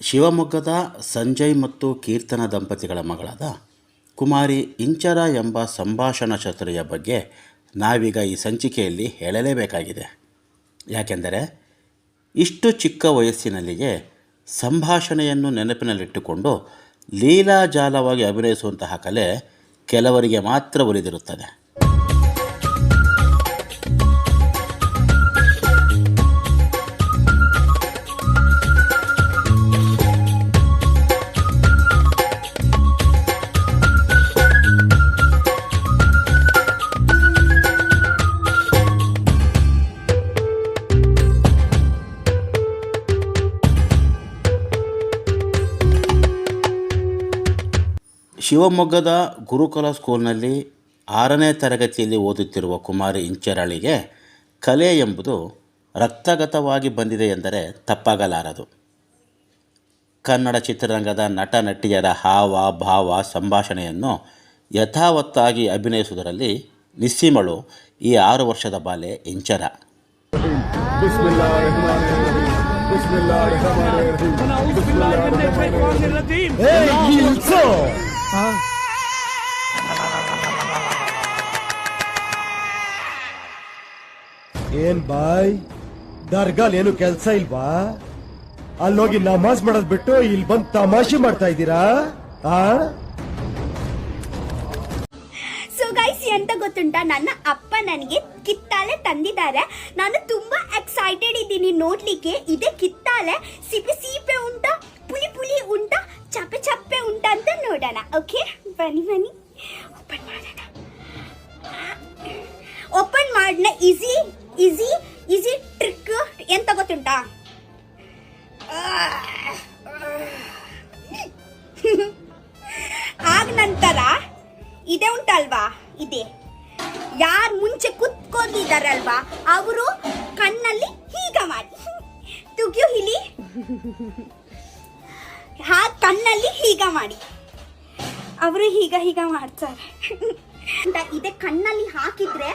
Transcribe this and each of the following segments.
ಶಿವಮೊಗ್ಗದ ಸಂಜಯ್ ಮತ್ತು ಕೀರ್ತನ ದಂಪತಿಗಳ ಮಗಳಾದ ಕುಮಾರಿ ಇಂಚರ ಎಂಬ ಸಂಭಾಷಣಾ ಛತ್ರಿಯ ಬಗ್ಗೆ ನಾವೀಗ ಈ ಸಂಚಿಕೆಯಲ್ಲಿ ಹೇಳಲೇಬೇಕಾಗಿದೆ. ಯಾಕೆಂದರೆ ಇಷ್ಟು ಚಿಕ್ಕ ವಯಸ್ಸಿನಲ್ಲಿಯೇ ಸಂಭಾಷಣೆಯನ್ನು ನೆನಪಿನಲ್ಲಿಟ್ಟುಕೊಂಡು ಲೀಲಾಜಾಲವಾಗಿ ಅಭಿನಯಿಸುವಂತಹ ಕಲೆ ಕೆಲವರಿಗೆ ಮಾತ್ರ ಒಲಿದಿರುತ್ತದೆ. ಶಿವಮೊಗ್ಗದ ಗುರುಕುಲ ಸ್ಕೂಲ್ನಲ್ಲಿ 6ನೇ ತರಗತಿಯಲ್ಲಿ ಓದುತ್ತಿರುವ ಕುಮಾರಿ ಇಂಚರಳಿಗೆ ಕಲೆ ಎಂಬುದು ರಕ್ತಗತವಾಗಿ ಬಂದಿದೆ ಎಂದರೆ ತಪ್ಪಾಗಲಾರದು. ಕನ್ನಡ ಚಿತ್ರರಂಗದ ನಟ ನಟಿಯರ ಹಾವ ಭಾವ ಸಂಭಾಷಣೆಯನ್ನು ಯಥಾವತ್ತಾಗಿ ಅಭಿನಯಿಸುವುದರಲ್ಲಿ ನಿಸ್ಸೀಮಳು ಈ 6 ವರ್ಷದ ಬಾಲೆ ಇಂಚರ. ಏನ್ ಬಾಯ್, ದರ್ಗಾಲ್ ಏನು ಕೆಲ್ಸ ಇಲ್ವಾ? ಅಲ್ಲೋಗಿ ನಮಾಜ್ ಮಾಡೋದ್ ಬಿಟ್ಟು ಇಲ್ಲಿ ಬಂದು ತಮಾಷೆ ಮಾಡ್ತಾ ಇದ್ದೀರಾ? ಸೊ ಗೈಸ್, ಎಂತ ಗೊತ್ತುಂಟಾ, ನನ್ನ ಅಪ್ಪ ನನಗೆ ಕಿತ್ತಾಳೆ ತಂದಿದ್ದಾರೆ. ನಾನು ತುಂಬಾ ಎಕ್ಸೈಟೆಡ್ ಇದ್ದೀನಿ ನೋಡ್ಲಿಕ್ಕೆ. ಇದೆ ಕಿತ್ತಾಳೆ, ಸಿಪೆ ಸೀಪೆ ಉಂಟಾ, ಪುಳಿ ಪುಳಿ ಉಂಟಾ, ಚಪ್ಪೆ ಚಪ್ಪೆ ಉಂಟಾ ಅಂತ ನೋಡೋಣ. ಓಕೆ, ಬನ್ನಿ ಬನ್ನಿ ಓಪನ್ ಮಾಡೋಣ. ಓಪನ್ ಮಾಡೋಣ. ಈಸಿ ಈಸಿ ಈಸಿ ಟ್ರಿಕ್ ಎಂತ ಗೊತ್ತುಂಟಾ, ಆಗ ನಂತರ ಇದೆ ಉಂಟಲ್ವಾ, ಇದೆ ಯಾರು ಮುಂಚೆ ಕುತ್ಕೊಂಡಿದ್ದಾರಲ್ವಾ ಅವರು ಕಣ್ಣಲ್ಲಿ ಹೀಗ ಮಾಡಿ ತುಗಿಯೋ ಹಿಲಿ, ಕಣ್ಣಲ್ಲಿ ಹೀಗ ಮಾಡಿ ಅವರು ಹೀಗ ಮಾಡ್ತಾರೆ. ಇದೆ ಕಣ್ಣಲ್ಲಿ ಹಾಕಿದ್ರೆ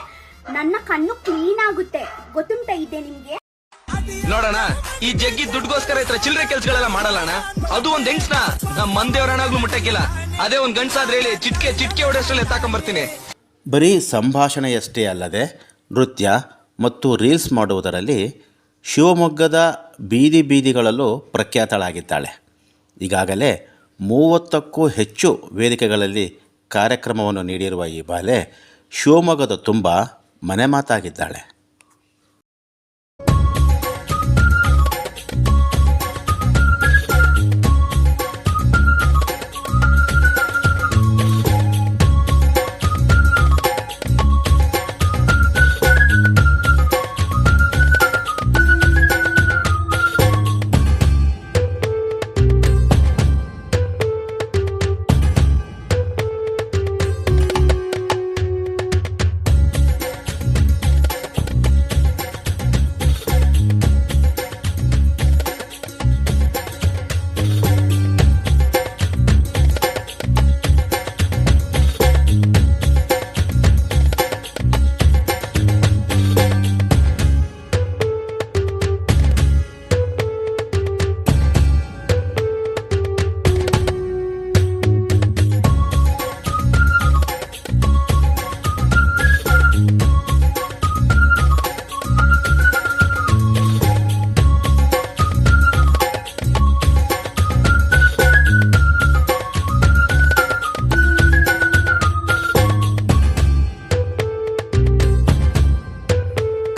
ನನ್ನ ಕಣ್ಣು ಕ್ಲೀನ್ ಆಗುತ್ತೆ, ಗೊತ್ತುಂಟ ಇದೆ ನಿಮ್ಗೆ? ನೋಡೋಣ, ಈ ಜಗ್ಗಿ ದುಡ್ಗೋಸ್ಕರ ಇತರ ಚಿಲ್ಲರೆ ಕೆಲ್ಸಗಳೆಲ್ಲ ಮಾಡಲ್ಲಣ್ಣ. ಅದು ಒಂದ್ ಹೆಂಗ್ಸ್ನ ನಮ್ಮ ಮಂದೇವರನಾಗ್ಲೂ ಮುಟ್ಟಕ್ಕಿಲ್ಲ. ಅದೇ ಒಂದ್ ಗಂಡ್ಸಾದ್ರೆ ಹೇಳಿ ಚಿಟ್ಕೆ ಹೊಡೆಯಷ್ಟರಲ್ಲಿ ಎತ್ತಾಕೊಂಡ್ಬರ್ತೀನಿ. ಬರೀ ಸಂಭಾಷಣೆಯಷ್ಟೇ ಅಲ್ಲದೆ ನೃತ್ಯ ಮತ್ತು ರೀಲ್ಸ್ ಮಾಡುವುದರಲ್ಲಿ ಶಿವಮೊಗ್ಗದ ಬೀದಿಗಳಲ್ಲೂ ಪ್ರಖ್ಯಾತಳಾಗಿದ್ದಾಳೆ. ಈಗಾಗಲೇ 30ಕ್ಕೂ ಹೆಚ್ಚು ವೇದಿಕೆಗಳಲ್ಲಿ ಕಾರ್ಯಕ್ರಮವನ್ನು ನೀಡಿರುವ ಈ ಬಾಲೆ ಶಿವಮೊಗ್ಗದ ತುಂಬ ಮನೆ ಮಾತಾಗಿದ್ದಾಳೆ.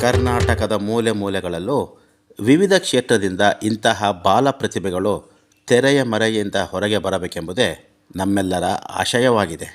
ಕರ್ನಾಟಕದ ಮೂಲೆ ಮೂಲೆಗಳಲ್ಲೂ ವಿವಿಧ ಕ್ಷೇತ್ರದಿಂದ ಇಂತಹ ಬಾಲ ಪ್ರತಿಭೆಗಳು ತೆರೆಯ ಮರೆಯಿಂದ ಹೊರಗೆ ಬರಬೇಕೆಂಬುದೇ ನಮ್ಮೆಲ್ಲರ ಆಶಯವಾಗಿದೆ.